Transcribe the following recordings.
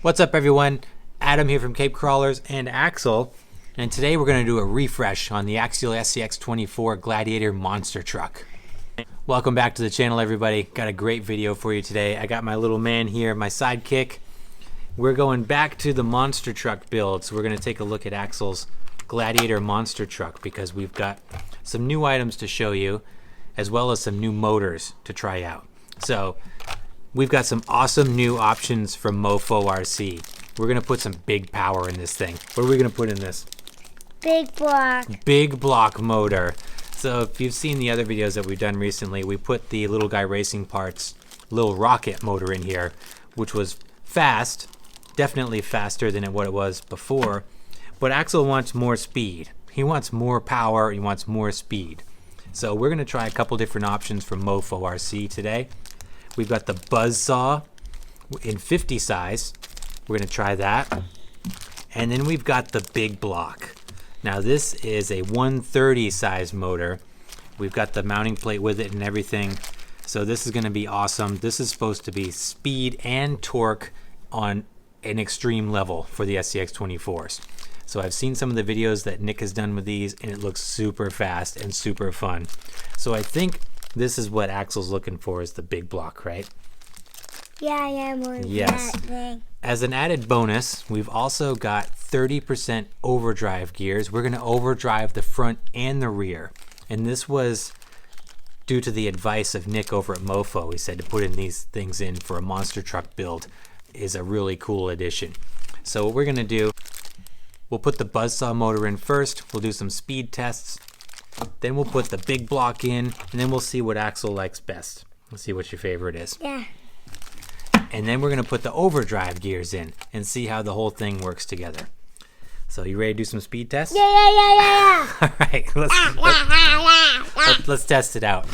What's up everyone? Adam here from Cape Crawlers and Axial, and today we're going to do a refresh on the Axial SCX24 Gladiator monster truck. Welcome back to the channel everybody. Got a great video for you today. I got my little man here, my sidekick. We're going back to the monster truck build, so we're going to take a look at Axial's Gladiator monster truck because we've got some new items to show you as well as some new motors to try out. So we've got some awesome new options from Mofo RC. We're gonna put some big power in this thing. What are we gonna put in this? Big block. Big block motor. So if you've seen the other videos that we've done recently, we put the Little Guy Racing Parts little rocket motor in here, which was fast, definitely faster than what it was before. But Axial wants more speed. He wants more power, he wants more speed. So we're gonna try a couple different options from Mofo RC today. We've got the Buzzsaw in 50 size. We're gonna try that. And then we've got the Big Block. Now this is a 130 size motor. We've got the mounting plate with it and everything. So this is gonna be awesome. This is supposed to be speed and torque on an extreme level for the SCX24s. So I've seen some of the videos that Nick has done with these and it looks super fast and super fun. So I think this is what Axial's looking for, is the Big Block, right? Yeah, I am on yes. that thing. As an added bonus, we've also got 30% overdrive gears. We're gonna overdrive the front and the rear. And this was due to the advice of Nick over at Mofo. He said to put in these things in for a monster truck build is a really cool addition. So what we're gonna do, we'll put the Buzzsaw motor in first. We'll do some speed tests. Then we'll put the Big Block in, and then we'll see what Axial likes best. Let's see what your favorite is. Yeah. And then we're gonna put the overdrive gears in and see how the whole thing works together. So you ready to do some speed tests? Yeah. All right, let's test it out.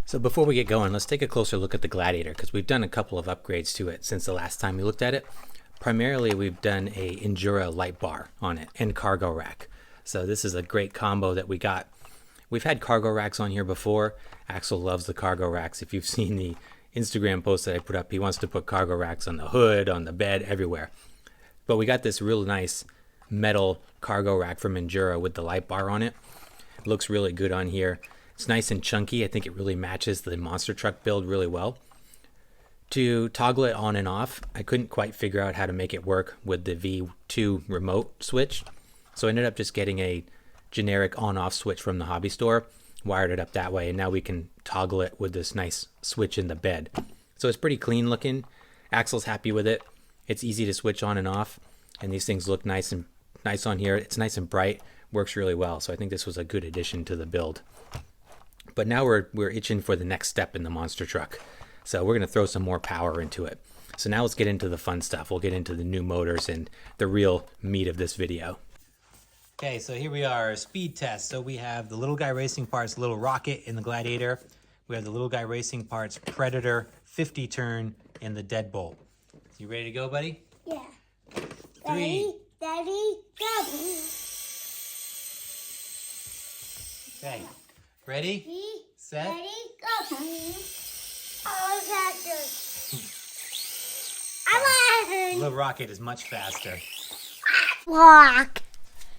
So before we get going, let's take a closer look at the Gladiator because we've done a couple of upgrades to it since the last time we looked at it. Primarily, we've done a Endura light bar on it and cargo rack. So this is a great combo that we got. We've had cargo racks on here before. Axial loves the cargo racks. If you've seen the Instagram post that I put up, he wants to put cargo racks on the hood, on the bed, everywhere. But we got this real nice metal cargo rack from Endura with the light bar on it. It looks really good on here. It's nice and chunky. I think it really matches the monster truck build really well. To toggle it on and off, I couldn't quite figure out how to make it work with the V2 remote switch. So I ended up just getting a generic on-off switch from the hobby store, wired it up that way, and now we can toggle it with this nice switch in the bed. So it's pretty clean looking. Axial's happy with it. It's easy to switch on and off, and these things look nice on here. It's nice and bright, works really well. So I think this was a good addition to the build. But now we're itching for the next step in the monster truck. So we're gonna throw some more power into it. So now let's get into the fun stuff. We'll get into the new motors and the real meat of this video. Okay, so here we are, speed test. So we have the Little Guy Racing Parts Little Rocket in the Gladiator. We have the Little Guy Racing Parts Predator 50 turn in the deadbolt. You ready to go, buddy? Yeah. 3. Daddy, go. Okay, ready, 3, set. Daddy, go. Oh, that's good. Little Rocket is much faster. Block.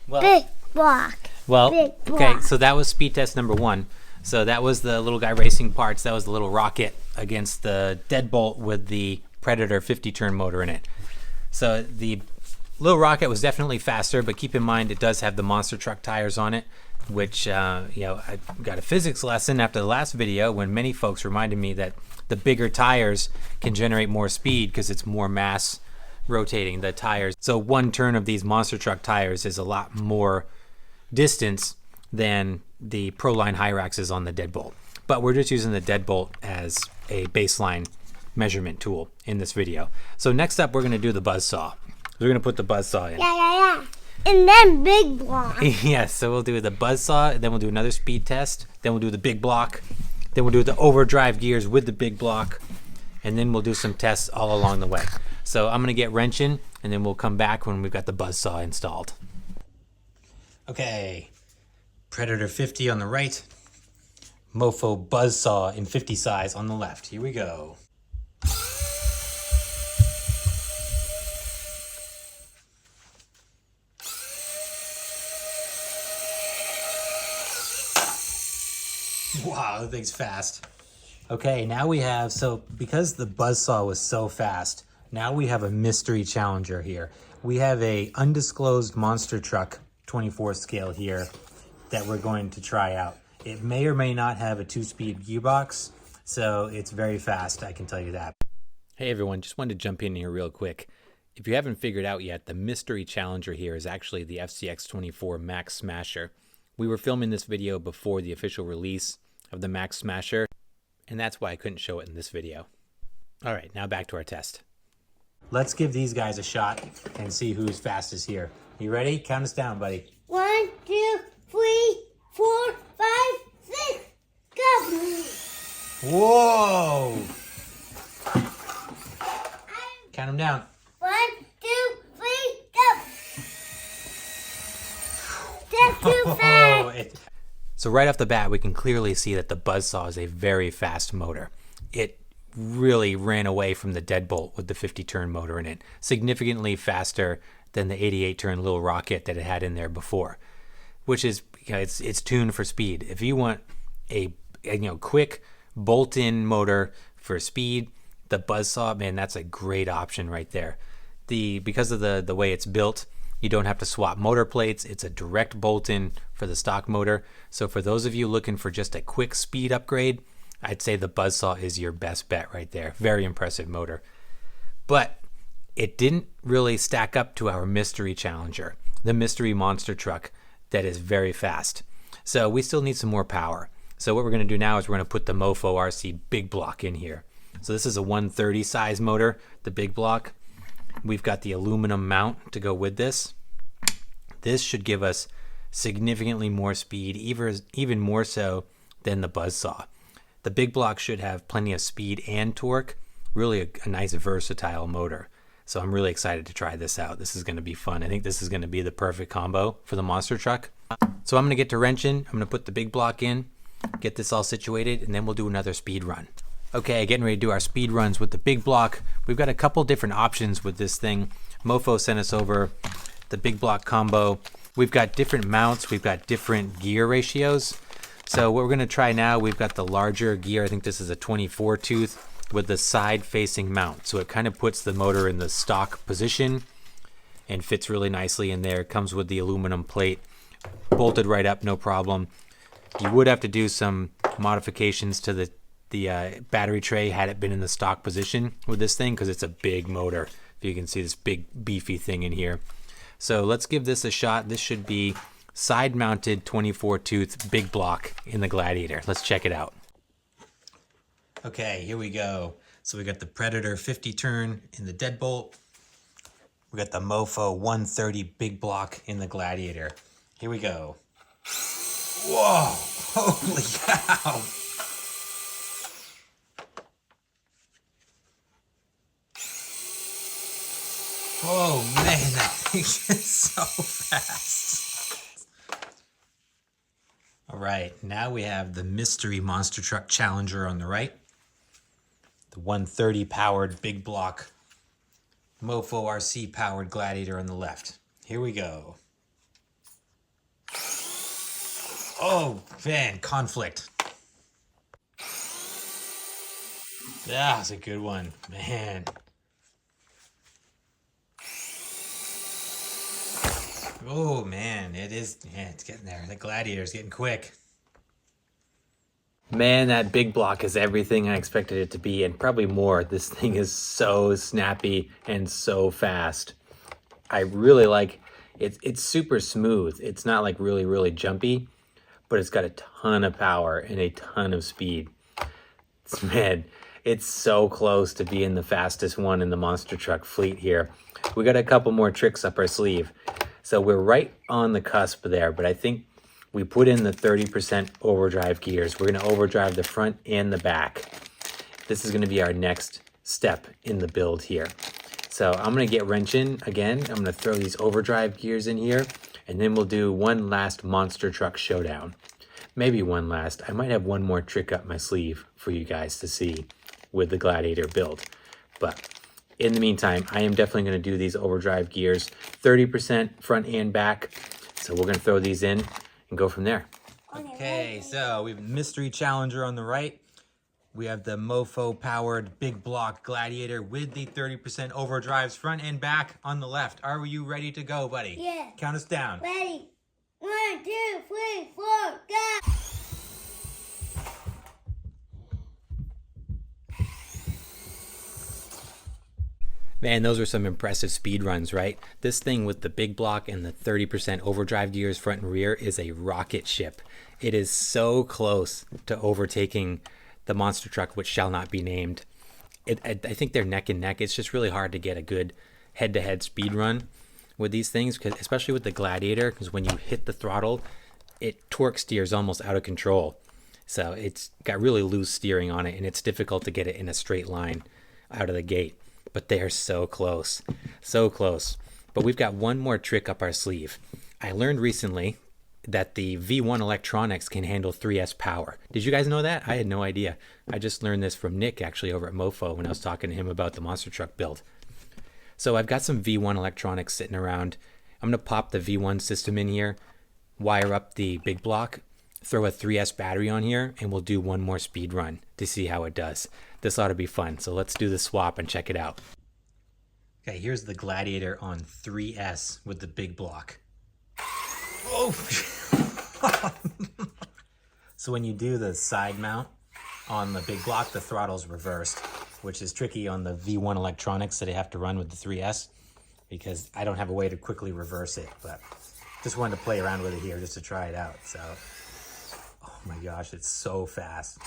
Well, Big block. Well, Big okay, block. so that was speed test number 1. So that was the Little Guy Racing Parts. That was the Little Rocket against the deadbolt with the Predator 50 turn motor in it. So the Little Rocket was definitely faster, but keep in mind it does have the monster truck tires on it, which I got a physics lesson after the last video when many folks reminded me that the bigger tires can generate more speed because it's more mass rotating the tires. So one turn of these monster truck tires is a lot more distance than the Proline Hyraxes on the deadbolt. But we're just using the deadbolt as a baseline measurement tool in this video. So next up, we're gonna do the Buzzsaw. We're gonna put the Buzzsaw in. Yeah. And then big block. Yes, so we'll do the Buzzsaw, then we'll do another speed test, then we'll do the Big Block, then we'll do the overdrive gears with the Big Block, and then we'll do some tests all along the way. So I'm gonna get wrenching, and then we'll come back when we've got the Buzzsaw installed. Okay, Predator 50 on the right, Mofo Buzzsaw in 50 size on the left. Here we go. Wow, that thing's fast. Okay, now we have, so because the Buzzsaw was so fast, now we have a mystery challenger here. We have a undisclosed monster truck 24 scale here that we're going to try out. It may or may not have a 2-speed gearbox, so it's very fast, I can tell you that. Hey everyone, just wanted to jump in here real quick. If you haven't figured out yet, the mystery challenger here is actually the SCX24 Max Smasher. We were filming this video before the official release of the Max Smasher, and that's why I couldn't show it in this video. All right, now back to our test. Let's give these guys a shot and see who's fastest here. You ready? Count us down, buddy. 1, 2, 3, 4, 5, 6. Go. Whoa! Count them down. 1, 2, 3, go. That's too fast. So right off the bat, we can clearly see that the Buzzsaw is a very fast motor. It really ran away from the deadbolt with the 50-turn motor in it, significantly faster than the 88-turn little rocket that it had in there before, which is, it's tuned for speed. If you want a quick bolt-in motor for speed, the Buzzsaw, man, that's a great option right there. Because of the way it's built, you don't have to swap motor plates. It's a direct bolt-in for the stock motor. So for those of you looking for just a quick speed upgrade, I'd say the Buzzsaw is your best bet right there. Very impressive motor. But it didn't really stack up to our mystery challenger, the mystery monster truck that is very fast. So we still need some more power. So what we're going to do now is we're going to put the Mofo RC Big Block in here. So this is a 130 size motor, the Big Block. We've got the aluminum mount to go with this. This should give us significantly more speed, even more so than the Buzzsaw. The Big Block should have plenty of speed and torque, really a nice versatile motor. So I'm really excited to try this out. This is going to be fun. I think this is going to be the perfect combo for the monster truck. So I'm going to get to wrenching. I'm going to put the Big Block in, get this all situated, and then we'll do another speed run. Okay, getting ready to do our speed runs with the Big Block. We've got a couple different options with this thing. Mofo sent us over the Big Block combo. We've got different mounts. We've got different gear ratios. So what we're going to try now, we've got the larger gear. I think this is a 24 tooth with the side facing mount. So it kind of puts the motor in the stock position and fits really nicely in there. It comes with the aluminum plate, bolted right up, no problem. You would have to do some modifications to the battery tray had it been in the stock position with this thing, because it's a big motor. If you can see this big beefy thing in here. So let's give this a shot. This should be side mounted 24 tooth Big Block in the Gladiator. Let's check it out. Okay, here we go. So we got the Predator 50 turn in the deadbolt. We got the Mofo 130 Big Block in the Gladiator. Here we go. Whoa, holy cow. Oh man, that thing is so fast. All right, now we have the mystery monster truck challenger on the right. The 130 powered Big Block Mofo RC powered Gladiator on the left. Here we go. Oh man, conflict. That's a good one, man. Oh man, it's getting there. The Gladiator's getting quick. Man, that Big Block is everything I expected it to be, and probably more. This thing is so snappy and so fast. I really like it. It's super smooth. It's not like really jumpy, but it's got a ton of power and a ton of speed. Man, it's so close to being the fastest one in the monster truck fleet here. We got a couple more tricks up our sleeve. So we're right on the cusp there, but I think we put in the 30% overdrive gears. We're going to overdrive the front and the back. This is going to be our next step in the build here. So I'm going to get wrenching again. I'm going to throw these overdrive gears in here, and then we'll do one last monster truck showdown. Maybe one last. I might have one more trick up my sleeve for you guys to see with the Gladiator build. But in the meantime, I am definitely going to do these overdrive gears, 30% front and back. So we're going to throw these in and go from there. Okay, so we have Mystery Challenger on the right. We have the Mofo powered big block Gladiator with the 30% overdrives front and back on the left. Are you ready to go, buddy? Yeah. Count us down. Ready. 1, 2, 3, 4, go! Man, those are some impressive speed runs, right? This thing with the big block and the 30% overdrive gears front and rear is a rocket ship. It is so close to overtaking the monster truck, which shall not be named. I think they're neck and neck. It's just really hard to get a good head-to-head speed run with these things, especially with the Gladiator, because when you hit the throttle, it torque steers almost out of control. So it's got really loose steering on it, and it's difficult to get it in a straight line out of the gate. But they are so close, so close. But we've got one more trick up our sleeve. I learned recently that the V1 electronics can handle 3S power. Did you guys know that? I had no idea. I just learned this from Nick actually over at Mofo when I was talking to him about the monster truck build. So I've got some V1 electronics sitting around. I'm gonna pop the V1 system in here, wire up the big block, throw a 3S battery on here, and we'll do one more speed run to see how it does. This ought to be fun. So let's do the swap and check it out. Okay, here's the Gladiator on 3S with the big block. Oh! So when you do the side mount on the big block, the throttle's reversed, which is tricky on the V1 electronics that I have to run with the 3S because I don't have a way to quickly reverse it, but just wanted to play around with it here just to try it out. So, oh my gosh, it's so fast.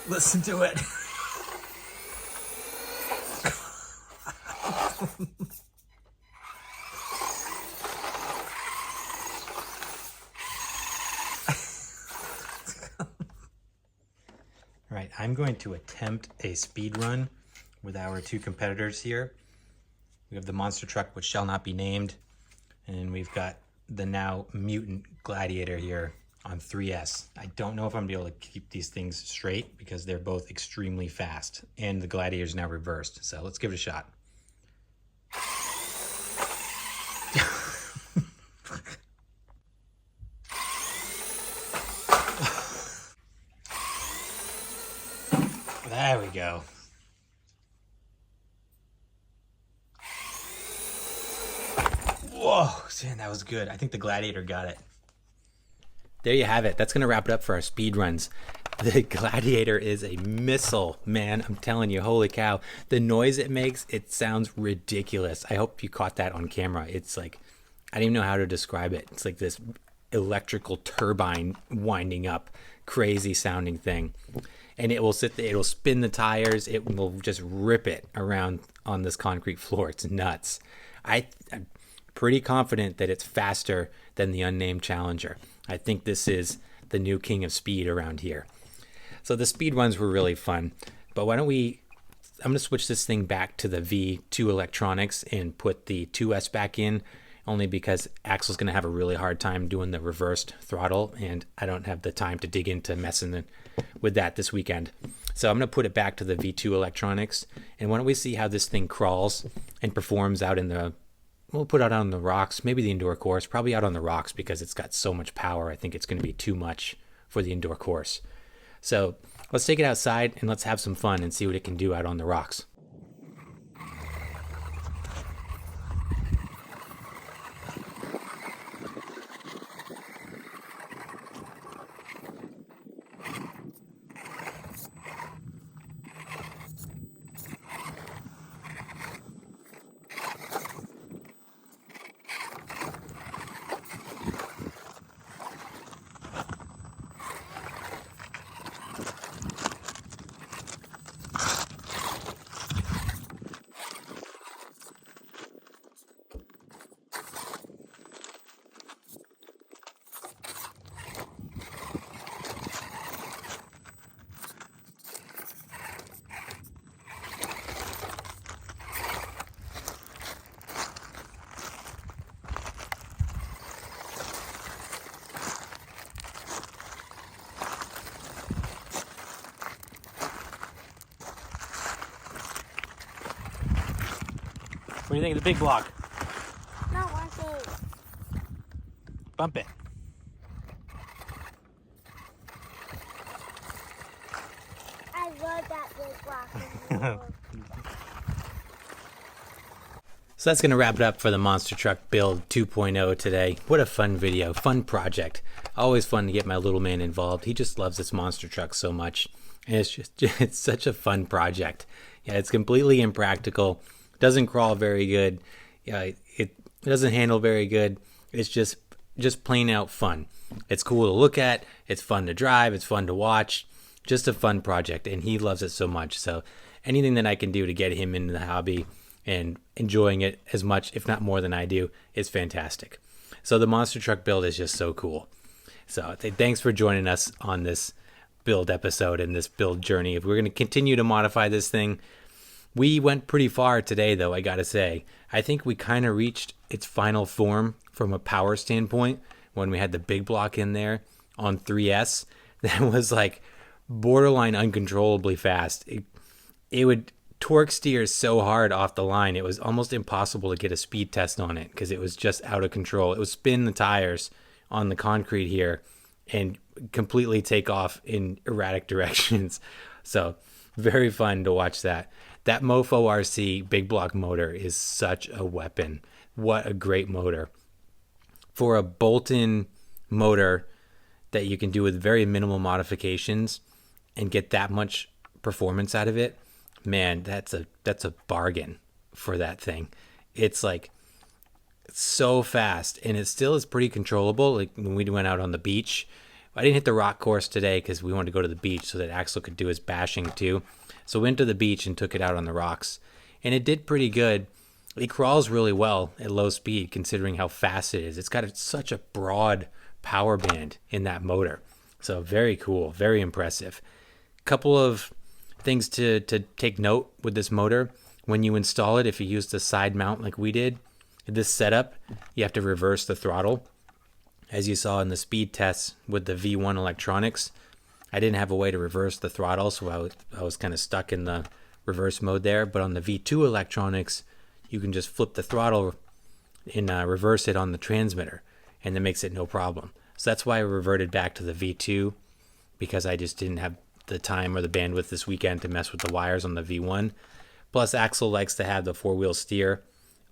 Listen to it. All right, I'm going to attempt a speed run with our two competitors here. We have the monster truck, which shall not be named, and we've got the now mutant Gladiator here on 3S. I don't know if I'm gonna be able to keep these things straight because they're both extremely fast, and the Gladiator's now reversed. So let's give it a shot. There we go. Whoa, man, that was good. I think the Gladiator got it. There you have it. That's going to wrap it up for our speed runs. The Gladiator is a missile, man. I'm telling you, holy cow. The noise it makes, it sounds ridiculous. I hope you caught that on camera. It's like, I don't even know how to describe it. It's like this electrical turbine winding up, crazy sounding thing. And it will sit there, it'll spin the tires, it will just rip it around on this concrete floor. It's nuts. I'm pretty confident that it's faster than the unnamed Challenger. I think this is the new king of speed around here. So the speed runs were really fun, but why don't I'm gonna switch this thing back to the V2 electronics and put the 2S back in, only because Axial's gonna have a really hard time doing the reversed throttle, and I don't have the time to dig into messing with that this weekend. So I'm gonna put it back to the V2 electronics, and why don't we see how this thing crawls and performs out in the, we'll put it out on the rocks, maybe the indoor course, probably out on the rocks because it's got so much power. I think it's gonna be too much for the indoor course. So let's take it outside and let's have some fun and see what it can do out on the rocks. What do you think of the big block? Not working. Bump it. So that's going to wrap it up for the Monster Truck Build 2.0 today. What a fun video, fun project. Always fun to get my little man involved. He just loves this monster truck so much. And it's such a fun project. Yeah, it's completely impractical. Doesn't crawl very good. Yeah, it doesn't handle very good. It's just plain out fun. It's cool to look at. It's fun to drive. It's fun to watch. Just a fun project, and he loves it so much. So anything that I can do to get him into the hobby and enjoying it as much, if not more than I do, is fantastic. So the monster truck build is just so cool. So thanks for joining us on this build episode and this build journey. If we're going to continue to modify this thing, we went pretty far today, though, I gotta say. I think we kind of reached its final form from a power standpoint when we had the big block in there on 3S. That was like borderline uncontrollably fast. It would torque steer so hard off the line, it was almost impossible to get a speed test on it because it was just out of control. It would spin the tires on the concrete here and completely take off in erratic directions. So very fun to watch that. That Mofo RC big block motor is such a weapon. What a great motor. For a bolt-in motor that you can do with very minimal modifications and get that much performance out of it, man, that's a bargain for that thing. It's like so fast, and it still is pretty controllable. Like when we went out on the beach, I didn't hit the rock course today because we wanted to go to the beach so that Axial could do his bashing too. So we went to the beach and took it out on the rocks, and it did pretty good. It crawls really well at low speed considering how fast it is. It's got such a broad power band in that motor. So very cool, very impressive. Couple of things to take note with this motor. When you install it, if you use the side mount like we did, this setup, you have to reverse the throttle. As you saw in the speed tests with the V1 electronics, I didn't have a way to reverse the throttle, so I was kind of stuck in the reverse mode there. But on the V2 electronics, you can just flip the throttle and reverse it on the transmitter, and that makes it no problem. So that's why I reverted back to the V2, because I just didn't have the time or the bandwidth this weekend to mess with the wires on the V1. Plus, Axial likes to have the four-wheel steer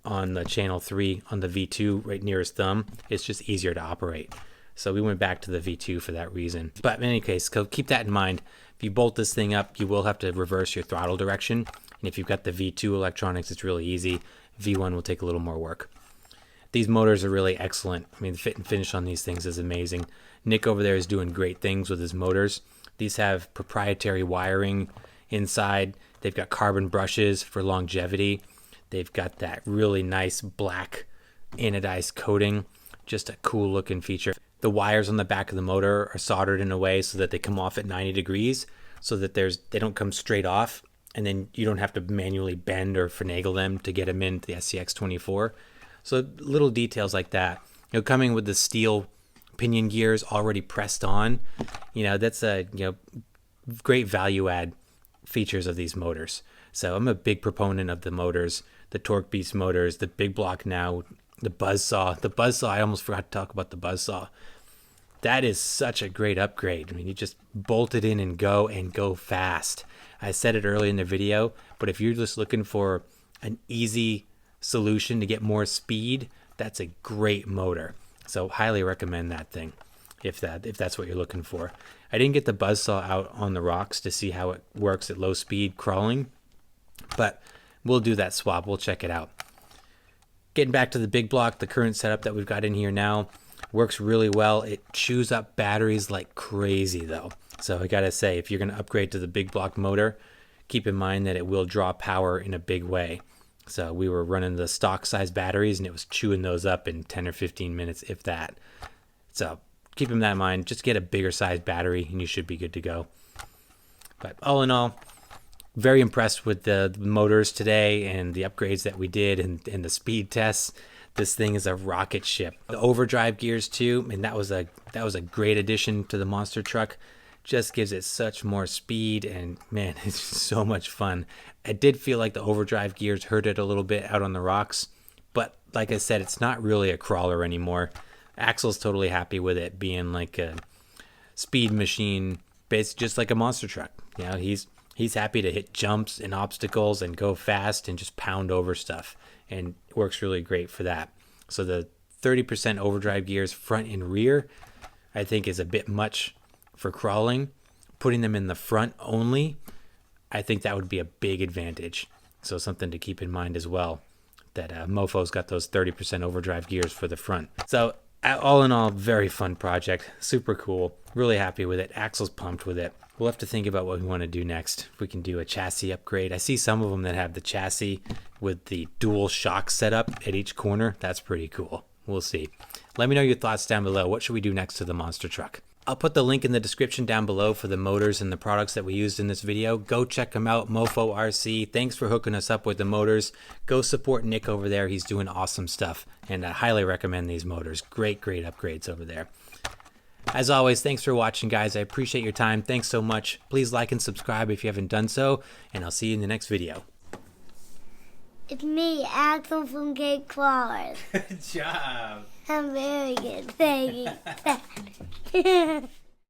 on the channel 3 on the V2 right near his thumb. It's just easier to operate. So we went back to the V2 for that reason. But in any case, keep that in mind. If you bolt this thing up, you will have to reverse your throttle direction. And if you've got the V2 electronics, it's really easy. V1 will take a little more work. These motors are really excellent. I mean, the fit and finish on these things is amazing. Nick over there is doing great things with his motors. These have proprietary wiring inside. They've got carbon brushes for longevity. They've got that really nice black anodized coating. Just a cool looking feature. The wires on the back of the motor are soldered in a way so that they come off at 90 degrees so that they don't come straight off, and then you don't have to manually bend or finagle them to get them into the SCX24. So little details like that. Coming with the steel pinion gears already pressed on, that's a great value add features of these motors. So I'm a big proponent of the motors, the Torque Beast motors, the big block now, the Buzzsaw. I almost forgot to talk about the Buzzsaw. That is such a great upgrade. I mean, you just bolt it in and go fast. I said it early in the video, but if you're just looking for an easy solution to get more speed, that's a great motor. So highly recommend that thing if that's what you're looking for. I didn't get the Buzzsaw out on the rocks to see how it works at low speed crawling, but we'll do that swap. We'll check it out. Getting back to the big block, the current setup that we've got in here now works really well. It chews up batteries like crazy though. So I gotta say, if you're gonna upgrade to the big block motor, keep in mind that it will draw power in a big way. So we were running the stock size batteries and it was chewing those up in 10 or 15 minutes, if that. So keep that in mind. Just get a bigger size battery and you should be good to go. But all in all, very impressed with the motors today and the upgrades that we did and the speed tests. This thing is a rocket ship. The overdrive gears too, and that was a great addition to the monster truck. Just gives it such more speed, and man, it's just so much fun. I did feel like the overdrive gears hurt it a little bit out on the rocks, but like I said, it's not really a crawler anymore. Axial's totally happy with it being like a speed machine, based just like a monster truck. He's He's happy to hit jumps and obstacles and go fast and just pound over stuff, and works really great for that. So the 30% overdrive gears front and rear, I think, is a bit much for crawling. Putting them in the front only, I think that would be a big advantage. So something to keep in mind as well, that Mofo's got those 30% overdrive gears for the front. So all in all, very fun project, super cool, really happy with it. Axel's pumped with it. We'll have to think about what we want to do next. If we can do a chassis upgrade. I see some of them that have the chassis with the dual shock setup at each corner. That's pretty cool. We'll see. Let me know your thoughts down below. What should we do next to the monster truck? I'll put the link in the description down below for the motors and the products that we used in this video. Go check them out, Mofo RC. Thanks for hooking us up with the motors. Go support Nick over there. He's doing awesome stuff, and I highly recommend these motors. Great upgrades over there. As always, thanks for watching, guys. I appreciate your time. Thanks so much. Please like and subscribe if you haven't done so, and I'll see you in the next video. It's me, Axel from Gate Claws. Good job. I'm very good. Thank you.